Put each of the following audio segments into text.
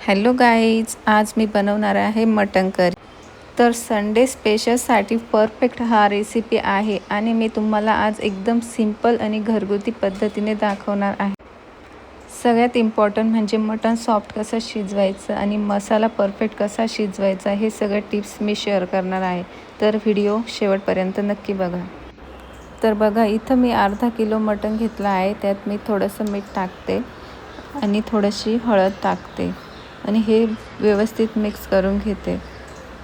Hello guys, आज मी बनवणार आहे मटण करी. तर संडे स्पेशलसाठी परफेक्ट हा रेसिपी आहे आणि मी तुम्हाला आज एकदम सिंपल आणि घरगुती पद्धतीने दाखवणार आहे. सगळ्यात इम्पॉर्टंट म्हणजे मटण सॉफ्ट कसं शिजवायचं आणि मसाला परफेक्ट कसा शिजवायचा हे सगळे टिप्स मी शेअर करणार आहे. तर व्हिडिओ शेवटपर्यंत नक्की बघा. तर बघा, इथं मी अर्धा किलो मटण घेतलं आहे. त्यात मी थोडंसं मीठ टाकते आणि थोडीशी हळद टाकते आणि हे व्यवस्थित मिक्स करून घेते.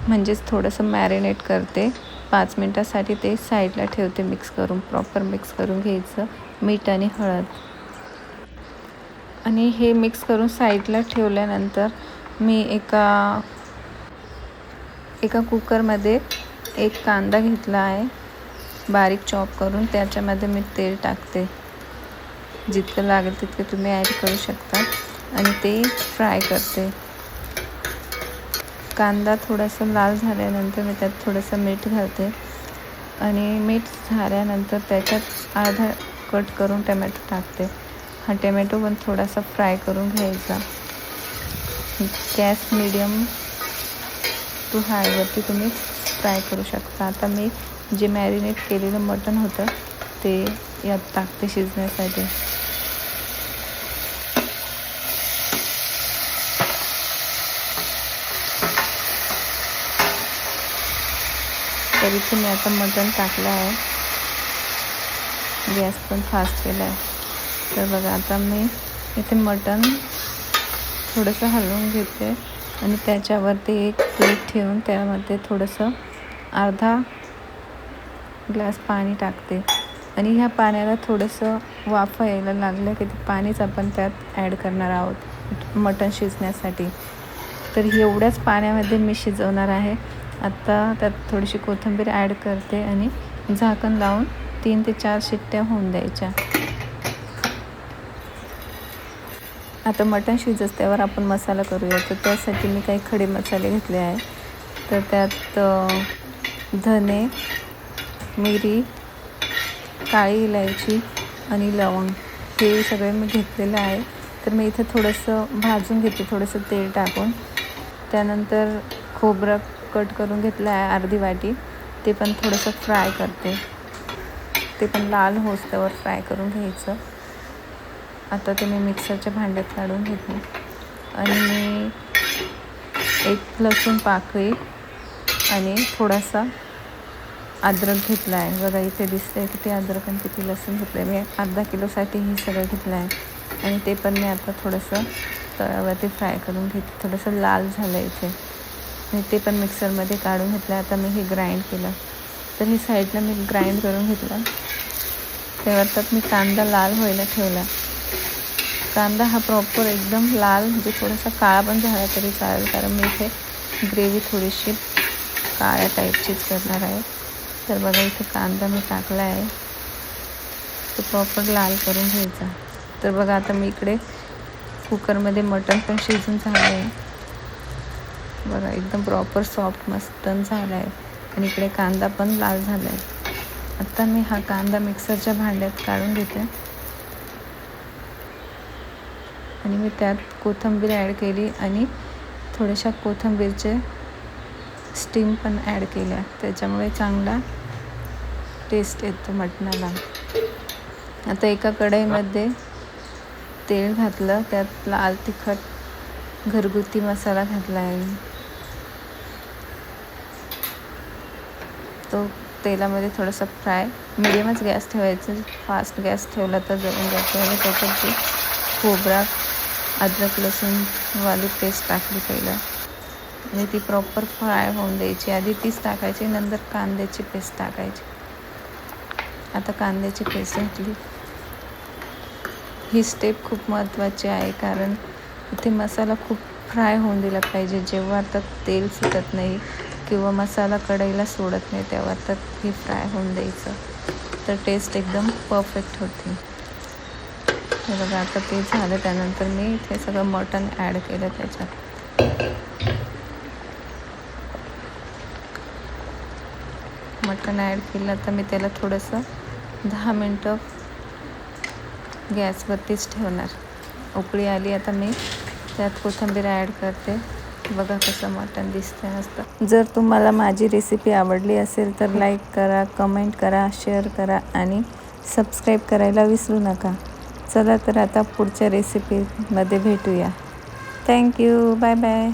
म्हणजेच थोडंसं मॅरिनेट करते 5 मिनटासाठी. ते साईडला ठेवते मिक्स करून. प्रॉपर मिक्स करून घ्यायचं मीठ आणि हळद. आणि हे मिक्स करून साईडला ठेवल्यानंतर मी एका कुकरमध्ये एक कांदा घेतला आहे बारीक चॉप करून. त्याच्यामध्ये मी तेल टाकते. जितकं लागेल तितकं तुम्ही ॲड करू शकता आणि ते फ्राय करते. कांदा थोडासा लाल झाल्यानंतर मी त्यात थोडंसं मीठ घालते आणि मीठ झाल्यानंतर त्याच्यात अर्धा कट करून टमॅटो टाकते. हा टमॅटो पण थोडासा फ्राय करून घ्यायचा. गॅस मीडियम टू हायवरती तुम्ही फ्राय करू शकता. आता मी जे मॅरिनेट केलेलं मटण होतं ते यात टाकते शिजण्यासाठी. तर इथे मी आता मटण टाकलं आहे. गॅस पण फास्ट केला आहे. तर बघा, आता मी इथे मटण थोडंसं हलवून घेते आणि त्याच्यावरती एक प्लेट ठेवून त्यामध्ये थोडंसं अर्धा ग्लास पाणी टाकते आणि ह्या पाण्याला थोडंसं वाफा यायला लागलं की ते पाणीच आपण त्यात ॲड करणार आहोत मटण शिजण्यासाठी. तर एवढ्याच पाण्यामध्ये मी शिजवणार आहे. आता त्यात थोडीशी कोथिंबीर ॲड करते आणि झाकण लावून 3 ते 4 शिट्ट्या होऊन द्यायच्या. आता मटण शिजल्यावर आपण मसाला करूया. तर त्यासाठी मी काही खडे मसाले घेतले आहे. तर त्यात धने, मिरी, काळी इलायची आणि लवंग हे सगळे मी घेतलेलं आहे. तर मी इथे थोडंसं भाजून घेते थोडंसं तेल टाकून. त्यानंतर खोबरं कट करून घेतलं आहे अर्धी वाटी. ते पण थोडंसं फ्राय करते. ते पण लाल होस्तवर फ्राय करून घ्यायचं. आता ते मी मिक्सरच्या भांड्यात काढून घेते आणि मी एक लसूण पाकळी आणि थोडासा अद्रक घेतला आहे. बघा, इथे दिसतं आहे किती अद्रक आणि किती लसूण घेतलं आहे. मी अर्धा किलोसाठी हे सगळं घेतलं आहे आणि ते पण मी आता थोडंसं तव्यावरती फ्राय करून घेते. थोडंसं लाल झालं इथे आणि ते पण मिक्सरमध्ये काढून घेतलं. आता मी हे ग्राइंड केलं. तर हे साईडला मी ग्राइंड करून घेतलं. त्यावर मी कांदा लाल व्हायला ठेवला. कांदा हा प्रॉपर एकदम लाल, म्हणजे थोडासा काळा पण झाला तरी चालेल, कारण मी इथे ग्रेव्ही थोडीशी काळ्या टाईपचीच करणार आहे. तर बघा, इथे कांदा मी टाकला आहे. तो प्रॉपर लाल करून घ्यायचा. तर बघा, आता मी इकडे कुकरमध्ये मटण पण शिजून झालं आहे. बघा, एकदम प्रॉपर सॉफ्ट मटण झालं आहे आणि इकडे कांदा पण लाल झाला आहे. आता मी हा कांदा मिक्सरच्या भांड्यात काढून घेते आणि मी त्यात कोथिंबीर ॲड केली आणि थोड्याशा कोथिंबीरचे स्टीम पण ॲड केल्या. त्याच्यामुळे चांगला टेस्ट येतो मटणाला. आता एका कढईमध्ये तेल घातलं. त्यात लाल तिखट घरगुती मसाला घातला आहे. तो तेलामध्ये थोडासा फ्राय, मिडियमच गॅस ठेवायचं. फास्ट गॅस ठेवला तर जळून जातो. आणि त्याच्यात खोबरा, अद्रक लसूणवाली पेस्ट टाकली पहिला आणि ती प्रॉपर फ्राय होऊन द्यायची. आधी तीच टाकायची, नंतर कांद्याची पेस्ट टाकायची. आता कांद्याची पेस्ट घातली. ही स्टेप खूप महत्त्वाची आहे, कारण इथे मसाला खूप फ्राय होऊन दिला पाहिजे. जेव्हा आता तेल सुटत नाही किंवा मसाला कढईला सोडत नाही तेव्हा तर हे फ्राय होऊन द्यायचं. तर टेस्ट एकदम परफेक्ट होते. हे बघा, आता ते झालं. त्यानंतर मी इथे सगळं मटण ॲड केलं. त्याच्यात मटण ॲड केलं. तर मी त्याला थोडंसं 10 मिनटं गॅसवरतीच ठेवणार. उकळी आली. आता मी त्यात कोथिंबीर ॲड करते. बघा कसं मटण दिसतंय मस्त. जर तुम्हाला माझी रेसिपी आवडली असेल तर लाईक करा, कमेंट करा, शेअर करा आणि सबस्क्राईब करायला विसरू नका. चला तर आता पुढच्या रेसिपीमध्ये भेटूया. थँक्यू. Bye bye.